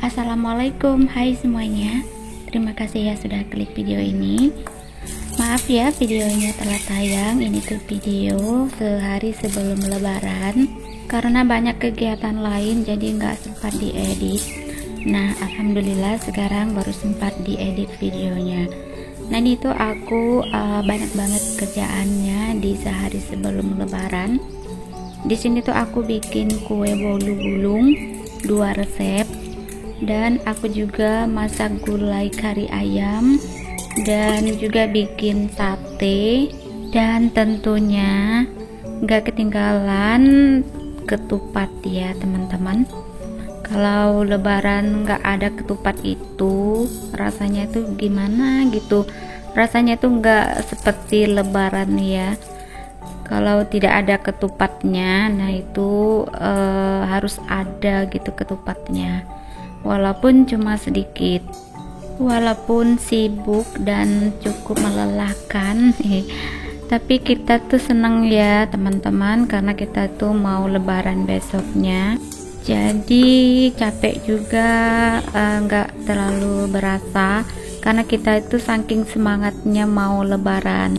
Assalamualaikum, hai semuanya. Terima kasih ya sudah klik video ini. Maaf ya videonya telah tayang. Ini tuh video sehari sebelum lebaran, karena banyak kegiatan lain jadi nggak sempat diedit. Nah alhamdulillah sekarang baru sempat diedit videonya. Nah ini tuh aku banyak banget kerjaannya di sehari sebelum lebaran. Di sini tuh aku bikin kue bolu gulung 2 resep, dan aku juga masak gulai kari ayam, dan juga bikin sate, dan tentunya nggak ketinggalan ketupat ya teman-teman. Kalau lebaran nggak ada ketupat itu rasanya tuh gimana gitu, rasanya tuh nggak seperti lebaran ya. Kalau tidak ada ketupatnya, nah itu harus ada gitu ketupatnya, walaupun cuma sedikit, walaupun sibuk dan cukup melelahkan tapi kita tuh seneng ya teman-teman, karena kita tuh mau lebaran besoknya, jadi capek juga nggak terlalu berasa, karena kita itu saking semangatnya mau lebaran.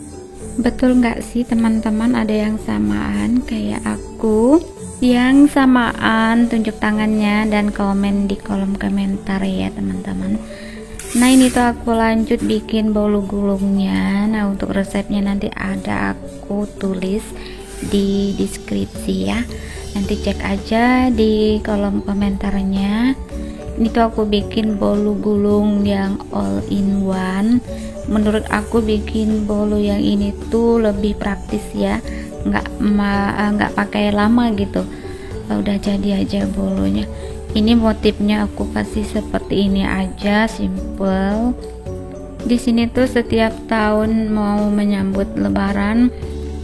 Betul nggak sih teman-teman, ada yang samaan kayak aku? Yang samaan tunjuk tangannya dan komen di kolom komentar ya teman-teman. Nah ini tuh aku lanjut bikin bolu gulungnya. Nah untuk resepnya nanti ada aku tulis di deskripsi ya, nanti cek aja di kolom komentarnya. Ini tuh aku bikin bolu gulung yang all in one. Menurut aku bikin bolu yang ini tuh lebih praktis ya, nggak pakai lama gitu, udah jadi aja bolunya. Ini motifnya aku kasih seperti ini aja, simple. Di sini tuh setiap tahun mau menyambut lebaran,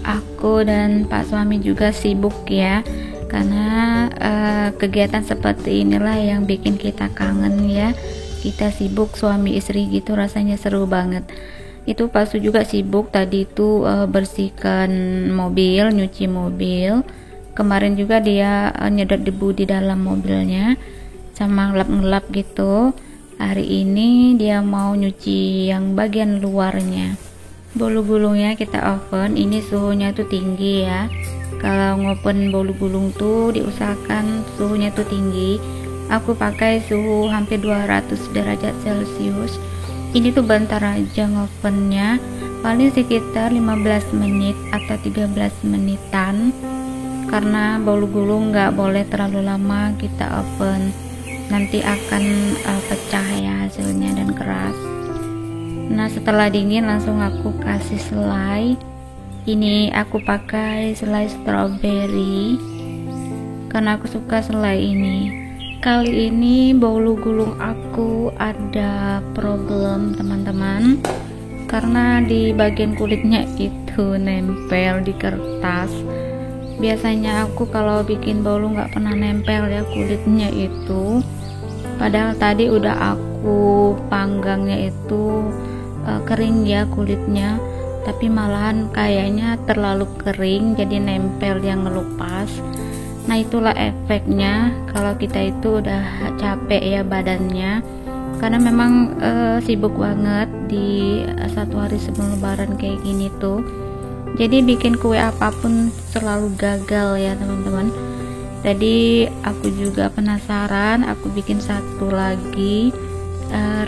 aku dan Pak suami juga sibuk ya, karena kegiatan seperti inilah yang bikin kita kangen ya. Kita sibuk suami istri gitu, rasanya seru banget. Itu Pak Su juga sibuk tadi itu bersihkan mobil, nyuci mobil. Kemarin juga dia nyedot debu di dalam mobilnya sama ngelap-ngelap gitu. Hari ini dia mau nyuci yang bagian luarnya. Bolu gulungnya kita oven, ini suhunya tuh tinggi ya. Kalau ngopen bolu gulung tuh diusahakan suhunya tuh tinggi. Aku pakai suhu hampir 200 derajat celcius. Ini tuh bentar aja ngovennya, paling sekitar 15 menit atau 13 menitan, karena bolu gulung nggak boleh terlalu lama kita oven, nanti akan pecah ya hasilnya dan keras. Nah setelah dingin langsung aku kasih selai. Ini aku pakai selai strawberry karena aku suka selai ini. Kali ini bolu gulung aku ada problem teman-teman, karena di bagian kulitnya itu nempel di kertas. Biasanya aku kalau bikin bolu nggak pernah nempel ya kulitnya itu, padahal tadi udah aku panggangnya itu kering ya kulitnya, tapi malahan kayaknya terlalu kering jadi nempel yang ngelupas. Nah itulah efeknya kalau kita itu udah capek ya badannya, karena memang sibuk banget di satu hari sebelum lebaran kayak gini tuh, jadi bikin kue apapun selalu gagal ya teman-teman. Jadi aku juga penasaran, aku bikin satu lagi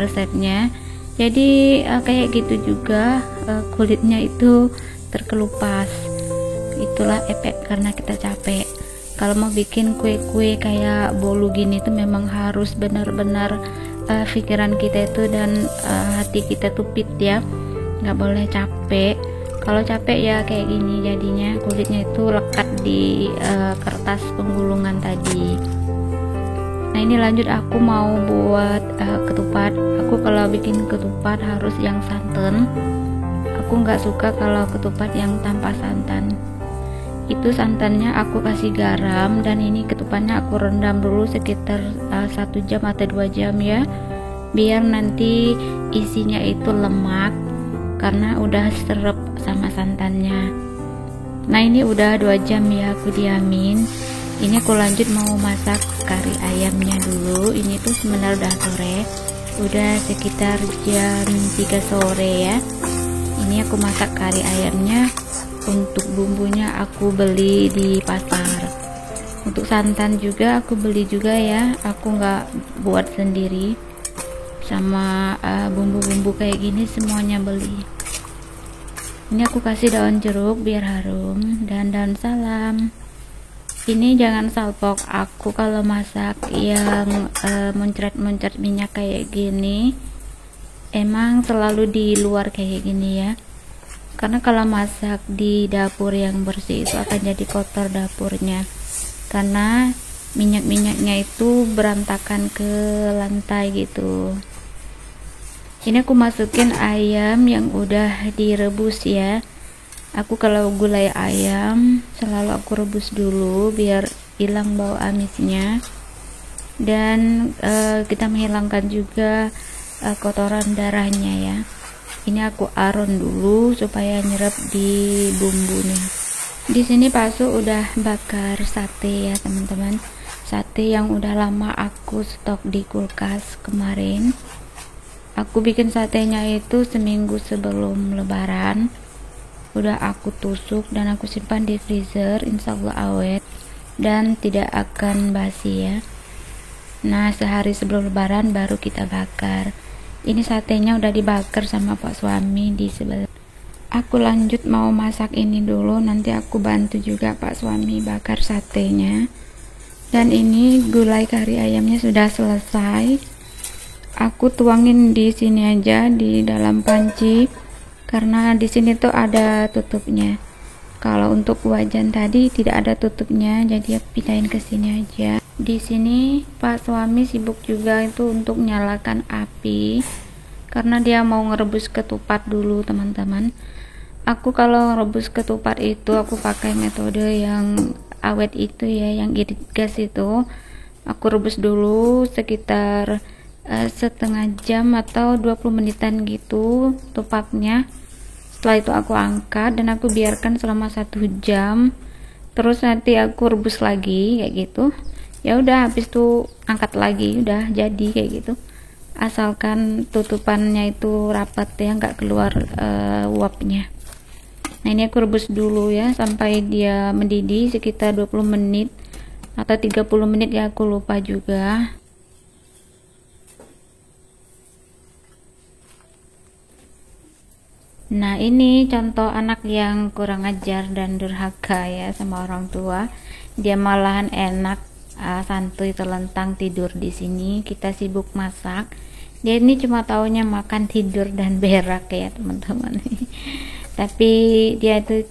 resepnya. Jadi kayak gitu juga kulitnya itu terkelupas. Itulah efek karena kita capek. Kalau mau bikin kue-kue kayak bolu gini tuh memang harus benar-benar pikiran kita itu dan hati kita tuh fit ya, nggak boleh capek. Kalau capek ya kayak gini jadinya kulitnya itu lekat di kertas penggulungan tadi. Nah ini lanjut aku mau buat ketupat. Aku kalau bikin ketupat harus yang santan. Aku nggak suka kalau ketupat yang tanpa santan. Itu santannya aku kasih garam, dan ini ketupatnya aku rendam dulu sekitar 1 jam atau 2 jam ya, biar nanti isinya itu lemak karena udah serep sama santannya. Nah ini udah 2 jam ya aku diamin. Ini aku lanjut mau masak kari ayamnya dulu. Ini tuh sebenarnya udah sore, udah sekitar jam 3 sore ya. Ini aku masak kari ayamnya. Untuk bumbunya aku beli di pasar. Untuk santan juga aku beli juga ya, aku nggak buat sendiri. Sama bumbu-bumbu kayak gini semuanya beli. Ini aku kasih daun jeruk biar harum dan daun salam. Ini jangan salpok, aku kalau masak yang muncrat-muncrat minyak kayak gini emang selalu di luar kayak gini ya, karena kalau masak di dapur yang bersih itu akan jadi kotor dapurnya, karena minyak-minyaknya itu berantakan ke lantai gitu. Ini aku masukin ayam yang udah direbus ya. Aku kalau gulai ayam selalu aku rebus dulu biar hilang bau amisnya, dan kita menghilangkan juga kotoran darahnya ya. Ini aku aron dulu supaya nyerap di bumbunya. Di sini Pak Su udah bakar sate ya teman-teman, sate yang udah lama aku stok di kulkas kemarin. Aku bikin satenya itu seminggu sebelum lebaran, udah aku tusuk dan aku simpan di freezer, insya Allah awet dan tidak akan basi ya. Nah, sehari sebelum lebaran baru kita bakar. Ini satenya udah dibakar sama Pak suami di sebelah. Aku lanjut mau masak ini dulu, nanti aku bantu juga Pak suami bakar satenya. Dan ini gulai kari ayamnya sudah selesai. Aku tuangin di sini aja di dalam panci, karena di sini tuh ada tutupnya. Kalau untuk wajan tadi tidak ada tutupnya, jadi aku pindahin ke sini aja. Di sini Pak suami sibuk juga itu untuk nyalakan api, karena dia mau ngerebus ketupat dulu teman-teman. Aku kalau rebus ketupat itu aku pakai metode yang awet itu ya, yang irit gas itu. Aku rebus dulu sekitar setengah jam atau 20 menitan gitu tupaknya. Setelah itu aku angkat dan aku biarkan selama 1 jam, terus nanti aku rebus lagi kayak gitu ya. Udah habis itu angkat lagi, udah jadi kayak gitu, asalkan tutupannya itu rapat ya, nggak keluar uapnya. Nah, ini aku rebus dulu ya sampai dia mendidih sekitar 20 menit atau 30 menit ya, aku lupa juga. Nah, ini contoh anak yang kurang ajar dan durhaka ya sama orang tua. Dia malahan enak santuy terlentang tidur di sini. Kita sibuk masak, dia ini cuma taunya makan, tidur dan berak ya teman-teman. Tapi dia itu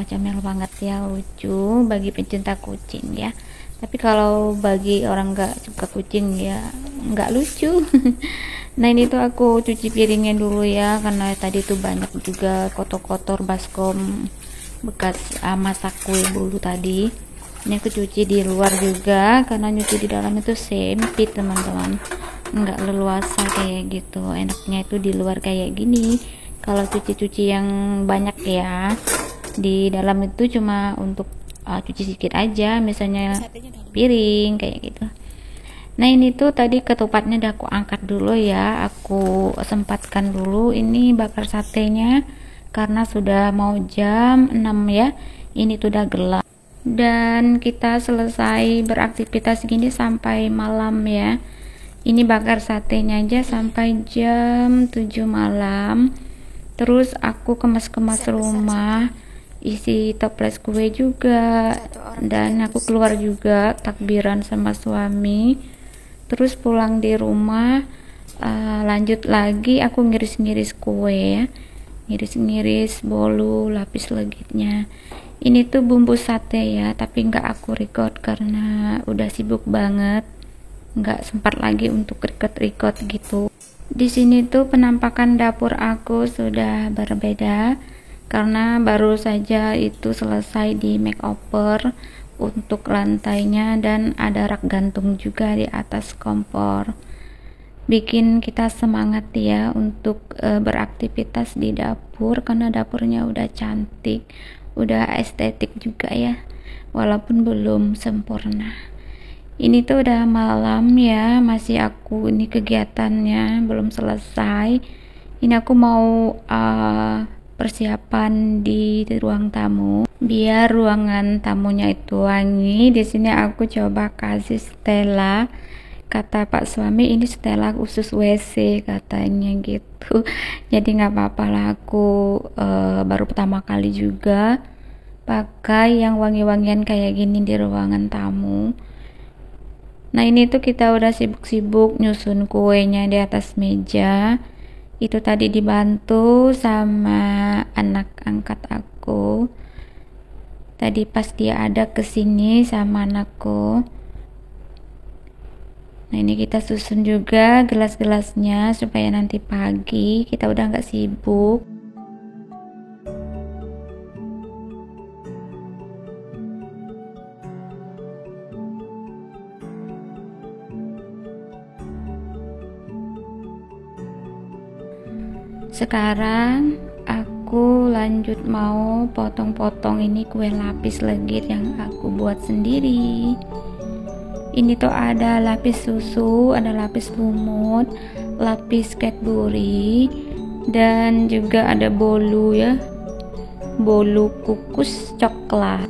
comel banget ya, lucu bagi pencinta kucing ya. Tapi kalau bagi orang nggak suka kucing ya nggak lucu. Nah, ini tuh aku cuci piringnya dulu ya, karena tadi tuh banyak juga kotor-kotor baskom bekas masak kue bulu tadi. Ini aku cuci di luar juga, karena nyuci di dalam itu sempit teman-teman, nggak leluasa kayak gitu. Enaknya itu di luar kayak gini. Kalau cuci-cuci yang banyak ya, di dalam itu cuma untuk cuci sedikit aja, misalnya piring kayak gitu. Nah, ini tuh tadi ketupatnya udah aku angkat dulu ya, aku sempatkan dulu ini bakar satenya karena sudah mau jam 6 ya. Ini tuh udah gelap dan kita selesai beraktivitas gini sampai malam ya. Ini bakar satenya aja sampai jam 7 malam. Terus aku kemas-kemas rumah, isi toples kue juga, dan aku keluar juga takbiran sama suami. Terus pulang di rumah, lanjut lagi aku ngiris-ngiris kue ya, ngiris-ngiris bolu lapis legitnya. Ini tuh bumbu sate ya, tapi nggak aku record karena udah sibuk banget, nggak sempat lagi untuk record gitu. Di sini tuh penampakan dapur aku sudah berbeda karena baru saja itu selesai di makeover untuk lantainya, dan ada rak gantung juga di atas kompor. Bikin kita semangat ya untuk beraktivitas di dapur, karena dapurnya udah cantik, udah estetik juga ya. walaupun belum sempurna. Ini tuh udah malam ya, masih aku ini kegiatannya belum selesai. Ini aku mau persiapan di ruang tamu biar ruangan tamunya itu wangi. Di sini aku coba kasih Stella. Kata Pak suami ini Stella khusus WC katanya gitu. Jadi nggak apa-apa lah, aku baru pertama kali juga pakai yang wangi-wangian kayak gini di ruangan tamu. Nah ini tuh kita udah sibuk-sibuk nyusun kuenya di atas meja. Itu tadi dibantu sama anak angkat aku. Tadi pas dia ada kesini sama anakku. Nah ini kita susun juga gelas-gelasnya supaya nanti pagi kita udah nggak sibuk. Sekarang aku lanjut mau potong-potong ini kue lapis legit yang aku buat sendiri. Ini tuh ada lapis susu, ada lapis lumut, lapis Cadbury, dan juga ada bolu ya, bolu kukus coklat.